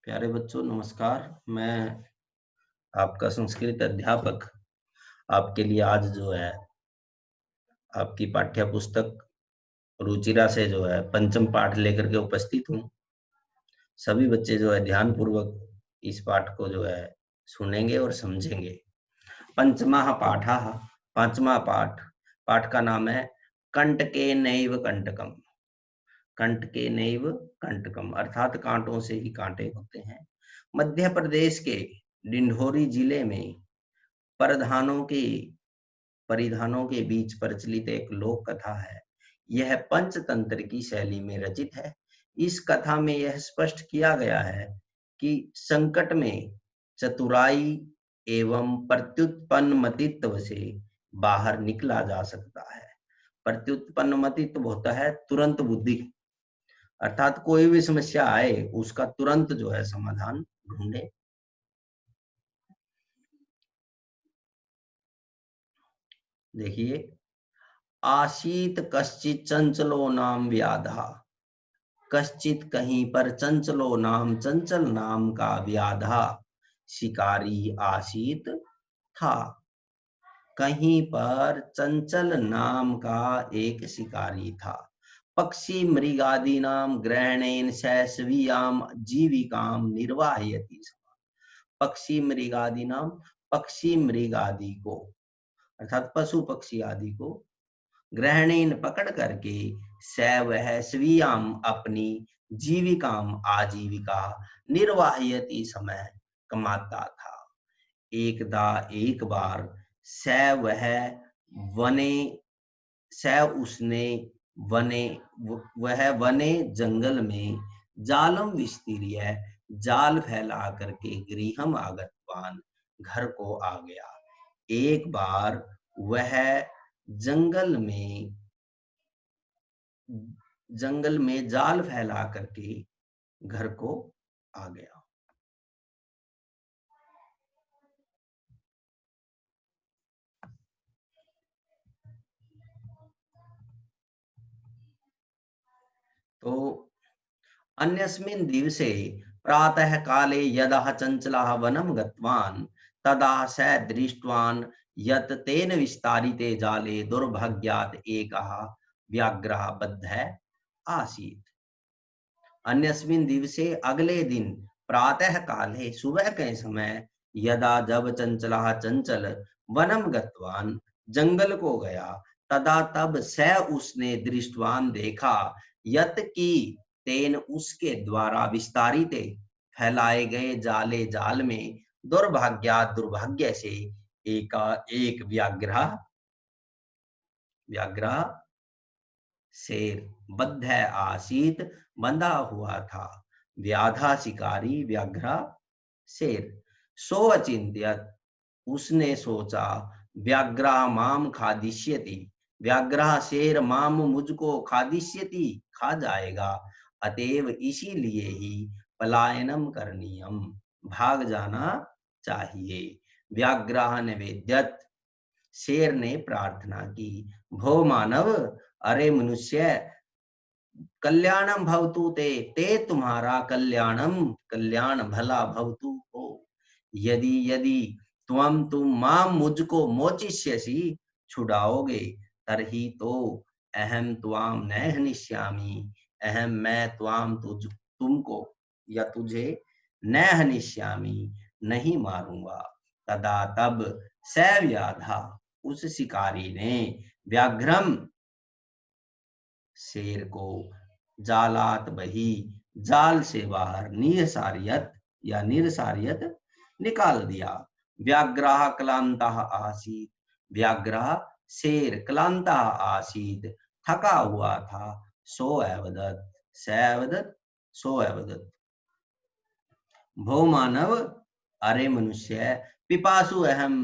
प्यारे बच्चों नमस्कार। मैं आपका संस्कृत अध्यापक आपके लिए आज जो है आपकी पाठ्य पुस्तक रुचिरा से जो है पंचम पाठ लेकर के उपस्थित हूँ। सभी बच्चे जो है ध्यान पूर्वक इस पाठ को जो है सुनेंगे और समझेंगे। पंचमः पाठः, पांचवा पाठ। पाठ का नाम है कंटके नैव कंटकम। कंटके नैव कंटकम अर्थात कांटों से ही कांटे होते हैं। मध्य प्रदेश के डिंडोरी जिले में परिधानों के बीच प्रचलित एक लोक कथा है। यह पंचतंत्र की शैली में रचित है। इस कथा में यह स्पष्ट किया गया है कि संकट में चतुराई एवं प्रत्युत्पन्नमतित्व से बाहर निकला जा सकता है। प्रत्युत्पन्नमतित्व होता है तुरंत बुद्धि, अर्थात कोई भी समस्या आए उसका तुरंत जो है समाधान ढूंढे। देखिए, आसीत कश्चित चंचलो नाम व्याधा। कश्चित कहीं पर चंचलो नाम, चंचल नाम का व्याधा शिकारी आसीत था। कहीं पर चंचल नाम का एक शिकारी था। पक्षी मृगादि नाम ग्रहणेन शैशवीयाम जीविकाम निर्वाहयति। पक्षी मृगादि नाम, पक्षी मृगादि को अर्थात पशु पक्षी आदि को ग्रहणेन पकड़ करके वह स्वीयाम अपनी जीविकाम आजीविका निर्वाहयति समय कमाता था। एक बार वह वने उसने वने जंगल में जालम विस्तीर्य जाल फैला करके गृहम आगतवान घर को आ गया। एक बार वह जंगल में जाल फैला करके घर को आ गया। तो अन्यस्मिन् दिवसे प्रातः काले यदा चंचलः वनं गतवान् तदा स दृष्टवान् यत् तेन विस्तारिते जाले दुर्भाग्यात् एकः व्याघ्रः बद्धः आसीत्। अन्यस्मिन् दिवसे अगले दिन प्रातः काले सुबह के समय यदा जब चंचलः चंचल वनम गतवान जंगल को गया तदा तब स उसने दृष्टवान देखा यत की तेन उसके द्वारा विस्तारित फैलाए गए जाले जाल में दुर्भाग्य से एक व्याघ्र शेर बद्ध आसीत बंधा हुआ था। व्याधा शिकारी व्याघ्र शेर। सो अचिंत्यत उसने सोचा व्याघ्र माम खादिष्यति, व्याघ्र शेर माम मुझको खादिष्यति खा जाएगा, अतएव इसीलिए ही पलायनम करणीयम भाग जाना चाहिए। व्याघ्र निवेद्यत शेर ने प्रार्थना की, भो मानव, अरे मनुष्य, कल्याणम भवतु ते, तुम्हारा कल्याण भला भवतु हो। यदि यदि तुम माम मुझको मोचिष्यसि छुड़ाओगे, तरही तो अहम त्वाम न हनिष्यामि, अहम मैं तुमको या तुझे न हनिष्यामि नहीं मारूंगा। तदा तब स व्याधा उस शिकारी ने व्याघ्रम शेर को जालात बही जाल से बाहर निरसारियत निकाल दिया। व्याघ्रः क्लांतः आसीत, व्याघ्र शेर क्लांतः आसीत थका हुआ था। सो अवदत भो मानव, अरे मनुष्य, पिपासु अहम,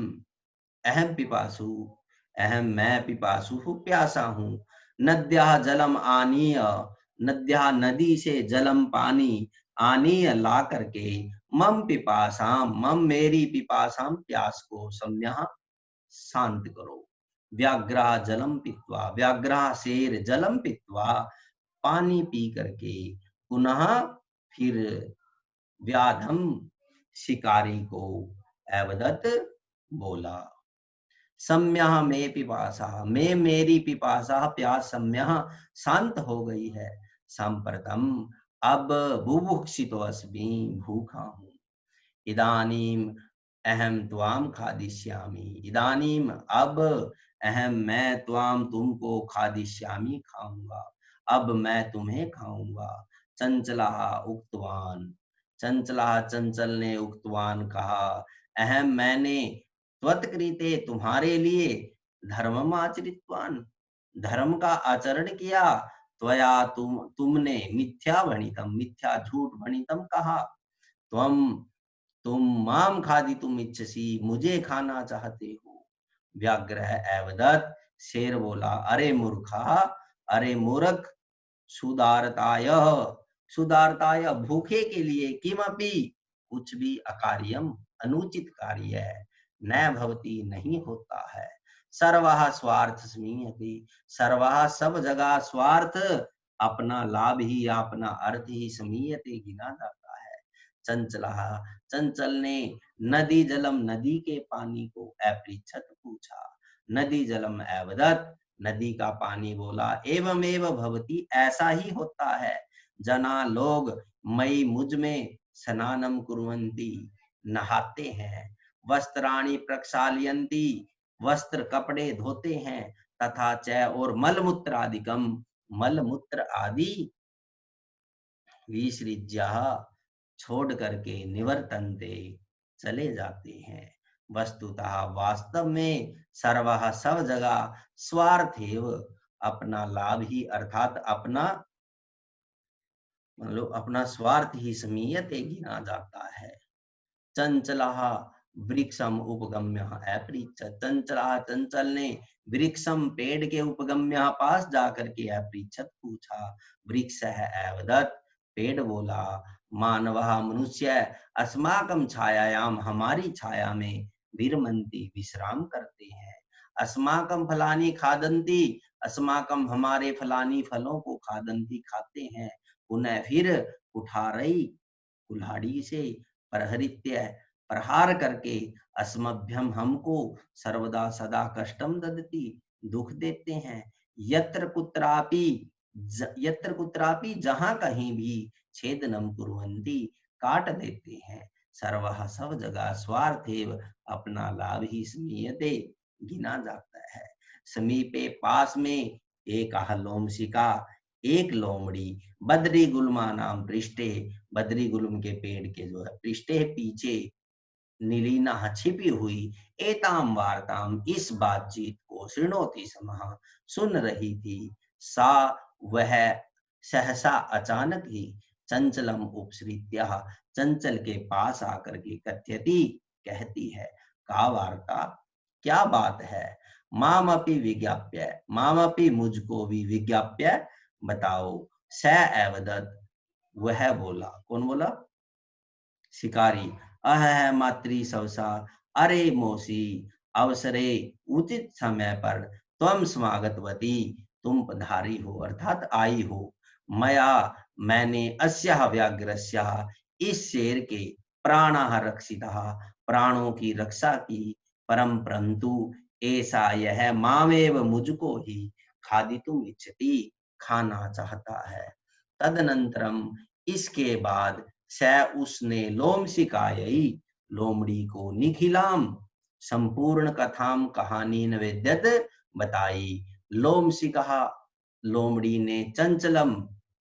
अहम पिपासु, अहम मैं पिपासु प्यासा हूँ। नद्या जलम आनीय, नद्या नदी से जलम पानी आनीय ला करके मम मेरी पिपासाम प्यास को सम्या शांत करो। व्याघ्र जलम पीत्वा, व्याघ्र शेर जलम पीत्वा पानी पी करके पुनः फिर व्याधम शिकारी को अवदत बोला। सम्यः मे पिपासा, मैं मेरी पिपासा प्यास सम्यः शांत हो गई है। सांप्रतम अब बुभुक्षितो अस्मि, भूखा हूँ। इदानीम अहम त्वाम खादिष्यामि, इदानीम अब अहम मैं त्वाम तुमको खादिष्यामि खाऊंगा, अब मैं तुम्हें खाऊंगा। चंचला उक्तवान, चंचला चंचल ने उक्तवान कहा, अहम मैंने त्वत्कृते तुम्हारे लिए धर्मम आचरितवान, धर्म का आचरण किया। त्वया तुमने मिथ्या भणितम, मिथ्या झूठ भणितम कहा। त्वम तुम माम खादितुम इच्छसि, मुझे खाना चाहते हो। व्याघ्र एवदत्, शेर बोला, अरे मूर्खा, अरे मूर्ख, सुदारताय, सुदारताय भूखे के लिए, किमपि कुछ भी, अकार्यम अनुचित कार्य है, न भवती नहीं होता है। सर्वः स्वार्थ स्मीयते, सर्वः सब जगह स्वार्थ, अपना लाभ ही, अपना अर्थ ही, स्मीयते गिना जाता है। चंचला, चंचल ने नदी जलम, नदी के पानी को अपृच्छत पूछा। नदी जलम एवदत्, नदी का पानी बोला, एवं एवं भवती, ऐसा ही होता है। जना लोग मई मुझ में स्नानम कुर्वन्ति, नहाते हैं। वस्त्राणि प्रक्षालयन्ति, वस्त्र कपड़े धोते हैं। तथा च और मलमूत्रादिकम, मलमूत्र आदि विसृज्य छोड़ करके निवर्तन्ते चले जाते हैं। वस्तुतः वास्तव में सर्वः सब जगह स्वार्थेव, अपना लाभ ही अर्थात अपना मतलब अपना स्वार्थ ही स्मीयते गिना जाता है। चंचलः वृक्षम उपगम्य अपृच्छत्, चंचला चंचल ने वृक्षम पेड़ के उपगम्य पास जाकर के अपृच्छत् पूछा। वृक्ष है एवदत्, पेड़ बोला, मानवः मनुष्य अस्माकं छायायाम, हमारी छाया में विरमन्ति विश्राम करते हैं। अस्माकं फलानि खादन्ति, अस्माकं हमारे फलानी फलों को खादन्ति खाते हैं। पुनः फिर कुठारई, कुल्हाड़ी से, प्रहरित्य प्रहार करके, अस्मभ्यम हमको, सर्वदा सदा कष्टम ददति दुख देते हैं। यत्र कुत्रापि, यत्र कुत्रापि जहां कहीं भी, छेदनम कुर्वन्ति काट देते हैं। सर्वः सब जगह स्वार्थेव, अपना लाभ ही स्मीयते गिना जाता है। समीपे पास में एक लोमशिका, एक लोमड़ी, बद्री गुल्मा नाम पृष्ठे, बद्री गुल्म के पेड़ के जो है पृष्ठे पीछे, नीलिना छिपी हुई, एताम वार्ताम इस बातचीत को, शृणोति समः सुन रही थी। सा वह सहसा अचानक ही, चंचलम उपसृत्य, चंचल के पास आकर के, कथ्यति कहती है, का वार्ता, क्या बात है। मामपि विज्ञाप्य, मामपि मुझको भी विज्ञाप्य बताओ। स एवदत्, वह बोला, कौन बोला, शिकारी। अह मातृ सवसा, अरे मौसी, अवसरे उचित समय पर, त्वम समागतवती, तुम पधारी हो अर्थात आई हो। मया मैंने, अस्यः व्याघ्रस्यः, इस शेर के, प्राणः रक्षितः, प्राणों की रक्षा की। परम परंतु ऐसा यह मामेव मुझको ही खादितुम इच्छति, खाना चाहता है। तदनंतरम, इसके बाद, स उसने लोमशिकायै, लोमड़ी को, निखिलाम संपूर्ण कथाम कहानी निवेद्यत बताई। लोमशिका, लोमड़ी ने, चंचलम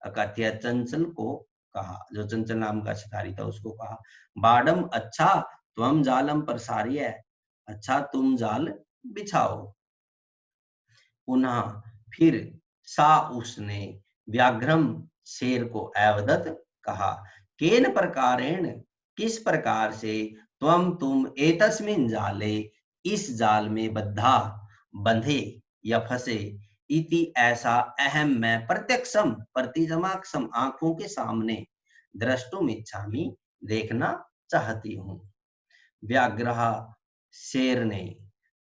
अकथ्य चंचल को कहा, जो चंचल नाम का शिकारी था उसको कहा, बाडम अच्छा, त्वम जालम प्रसार्य, अच्छा तुम जाल बिछाओ। पुनः फिर, सा उसने, व्याघ्रम शेर को एवदत कहा, केन प्रकारेण, किस प्रकार से, तुम एतस्मिन् जाले, इस जाल में बद्धा, बंधे या फंसे, इति ऐसा, अहम मैं, प्रत्यक्षम प्रतिजमाक्षम आंखों के सामने, द्रष्टुम इच्छामि देखना चाहती हूँ। व्याघ्र शेर ने,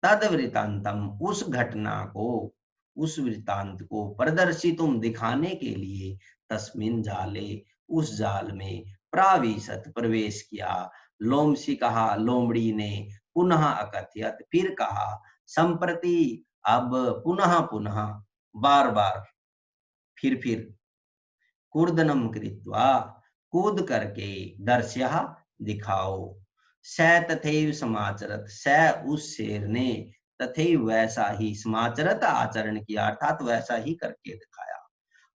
तद वृतांतम उस घटना को, उस वृतांत को, प्रदर्शितुम दिखाने के लिए, तस्मिन जाले उस जाल में, प्राविशत प्रवेश किया। लोमशी कहा, लोमड़ी ने पुनः अकथयत, फिर कहा, संप्रति अब पुनः पुनः, बार बार, फिर कूर्दनम कृत्वा, कूद करके, दर्श्यः दिखाओ, स तथैव समाचरत, स उस शेर ने, तथैव वैसा ही, समाचरत आचरण किया, अर्थात वैसा ही करके दिखाया।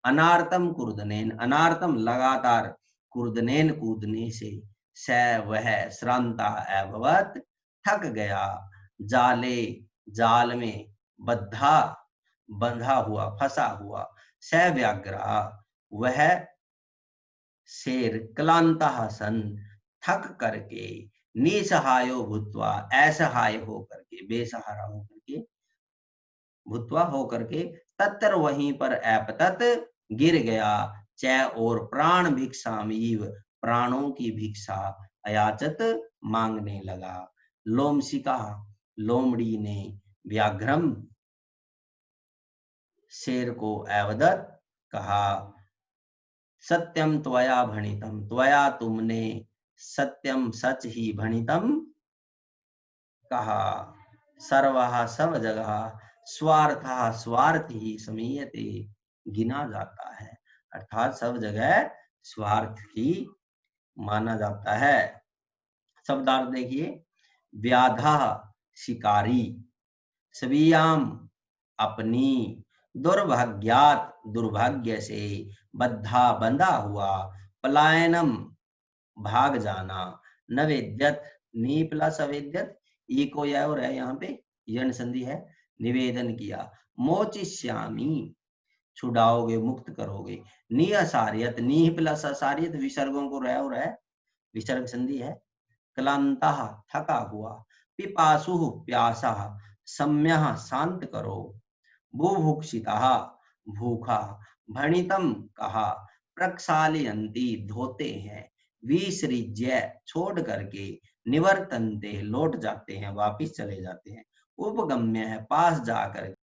अनार्तम कूर्दनेन, अनार्तम लगातार, कूर्दनेन कूदने से, स वह, श्रांता अभवत, थक गया, जाले जाल में, बद्धा बंधा हुआ, फंसा हुआ, स व्याघ्रा वह शेर, क्लांता सन, थक करके, निसहायो भूत्वा, असहाय हो करके, बेसहारा हो करके, भूत्वा हो करके, तत्र वहीं पर अपतत गिर गया, च और प्राण भिक्षामीव, प्राणों की भिक्षा, अयाचत मांगने लगा। लोमशिका, लोमड़ी ने, व्याघ्रम शेर को अवदत कहा, सत्यम त्वया भणितम, त्वया तुमने, सत्यम सच ही, भणितम कहा, सर्वः सब जगह, स्वार्थः स्वार्थ ही, समीयते गिना जाता है, अर्थात सब जगह स्वार्थ ही माना जाता है। शब्दार्थ देखिए, व्याधा शिकारी, स्वीयाम अपनी, दुर्भाग्यात दुर्भाग्य से, बद्धा बंधा हुआ, पलायनम भाग जाना, नवेद्यत, नी प्लस अवेद्यत, ई को या और है यहाँ पे, यण संधि है, निवेदन किया, मोचिष्यामी छुड़ाओगे, मुक्त करोगे, नियसारियत, नी प्लस असारियत, विसर्गों को रह और है, विसर्ग संधि है, क्लांता थका हुआ, पिपासु प्यासा, सम्यः शांत करो, बुभुक्षिता भूखा, भणितम कहा, प्रक्षालयन्ति धोते हैं, विसृज्य छोड़ करके, निवर्तन्ते लौट जाते हैं, वापिस चले जाते हैं, उपगम्य है पास जाकर